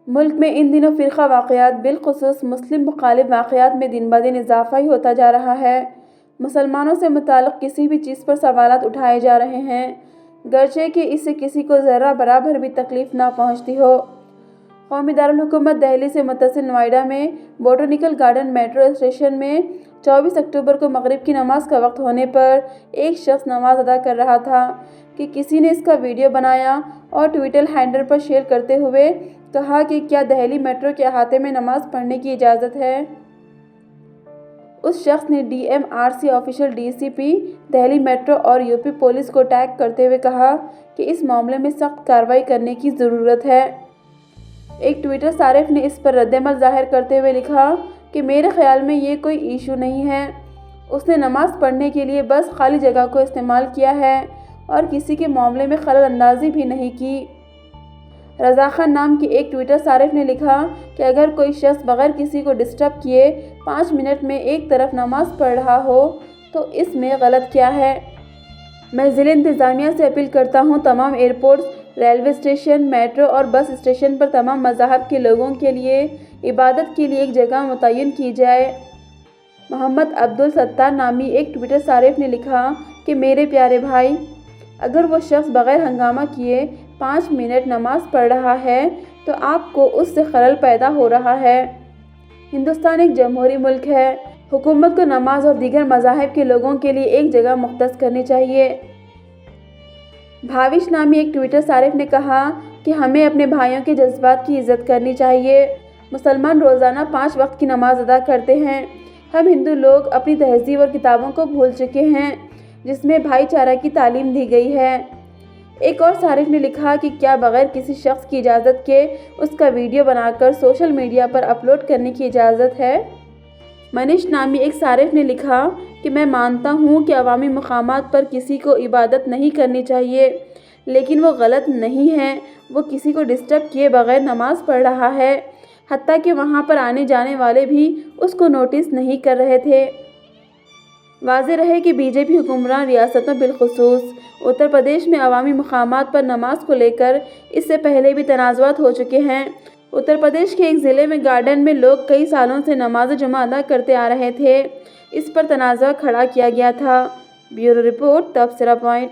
ملک میں ان دنوں فرقہ واقعات بالخصوص مسلم مخالف واقعات میں دن بدن اضافہ ہی ہوتا جا رہا ہے۔ مسلمانوں سے متعلق کسی بھی چیز پر سوالات اٹھائے جا رہے ہیں، گرچہ کہ اس سے کسی کو ذرہ برابر بھی تکلیف نہ پہنچتی ہو۔ قومی دارالحکومت دہلی سے متصل نوئیڈا میں بوٹینیکل گارڈن میٹرو اسٹیشن میں 24 اکتوبر کو مغرب کی نماز کا وقت ہونے پر ایک شخص نماز ادا کر رہا تھا کہ کسی نے اس کا ویڈیو بنایا اور ٹویٹر ہینڈل پر شیئر کرتے ہوئے کہا کہ کیا دہلی میٹرو کے احاطے میں نماز پڑھنے کی اجازت ہے؟ اس شخص نے D M R C official D C P Delhi metro اور یوپی پولیس کو ٹیگ کرتے ہوئے کہا کہ اس معاملے میں سخت کارروائی کرنے کی ضرورت ہے۔ ایک ٹویٹر صارف نے اس پر ردعمل ظاہر کرتے ہوئے لکھا کہ میرے خیال میں یہ کوئی ایشو نہیں ہے۔ اس نے نماز پڑھنے کے لیے بس خالی جگہ کو استعمال کیا ہے اور کسی کے معاملے میں خلل اندازی بھی نہیں کی۔ رضا خان نام کے ایک ٹویٹر صارف نے لکھا کہ اگر کوئی شخص بغیر کسی کو ڈسٹرب کیے 5 منٹ میں ایک طرف نماز پڑھ رہا ہو تو اس میں غلط کیا ہے؟ میں ضلع انتظامیہ سے اپیل کرتا ہوں تمام ایئرپورٹس، ریلوے اسٹیشن، میٹرو اور بس اسٹیشن پر تمام مذاہب کے لوگوں کے لیے عبادت کے لیے ایک جگہ متعین کی جائے۔ محمد عبدالستار نامی ایک ٹویٹر صارف نے لکھا کہ میرے پیارے بھائی، اگر وہ شخص بغیر ہنگامہ کیے 5 منٹ نماز پڑھ رہا ہے تو آپ کو اس سے خلل پیدا ہو رہا ہے۔ ہندوستان ایک جمہوری ملک ہے۔ حکومت کو نماز اور دیگر مذاہب کے لوگوں کے لیے ایک جگہ مختص کرنی چاہیے۔ بھاوش نامی ایک ٹویٹر صارف نے کہا کہ ہمیں اپنے بھائیوں کے جذبات کی عزت کرنی چاہیے۔ مسلمان روزانہ 5 وقت کی نماز ادا کرتے ہیں۔ ہم ہندو لوگ اپنی تہذیب اور کتابوں کو بھول چکے ہیں جس میں بھائی چارہ کی تعلیم دی گئی ہے۔ ایک اور صارف نے لکھا کہ کیا بغیر کسی شخص کی اجازت کے اس کا ویڈیو بنا کر سوشل میڈیا پر اپلوڈ کرنے کی اجازت ہے؟ منیش نامی ایک صارف نے لکھا کہ میں مانتا ہوں کہ عوامی مقامات پر کسی کو عبادت نہیں کرنی چاہیے، لیکن وہ غلط نہیں ہے۔ وہ کسی کو ڈسٹرب کیے بغیر نماز پڑھ رہا ہے، حتیٰ کہ وہاں پر آنے جانے والے بھی اس کو نوٹس نہیں کر رہے تھے۔ واضح رہے کہ بی جے پی حکمران ریاستوں بالخصوص اتر پردیش میں عوامی مقامات پر نماز کو لے کر اس سے پہلے بھی تنازعات ہو چکے ہیں۔ اتر پردیش کے ایک ضلع میں گارڈن میں لوگ کئی سالوں سے نماز جمعہ ادا کرتے آ رہے تھے۔ اس پر تنازع کھڑا کیا گیا تھا۔ بیورو رپورٹ، تبصرہ پوائنٹ۔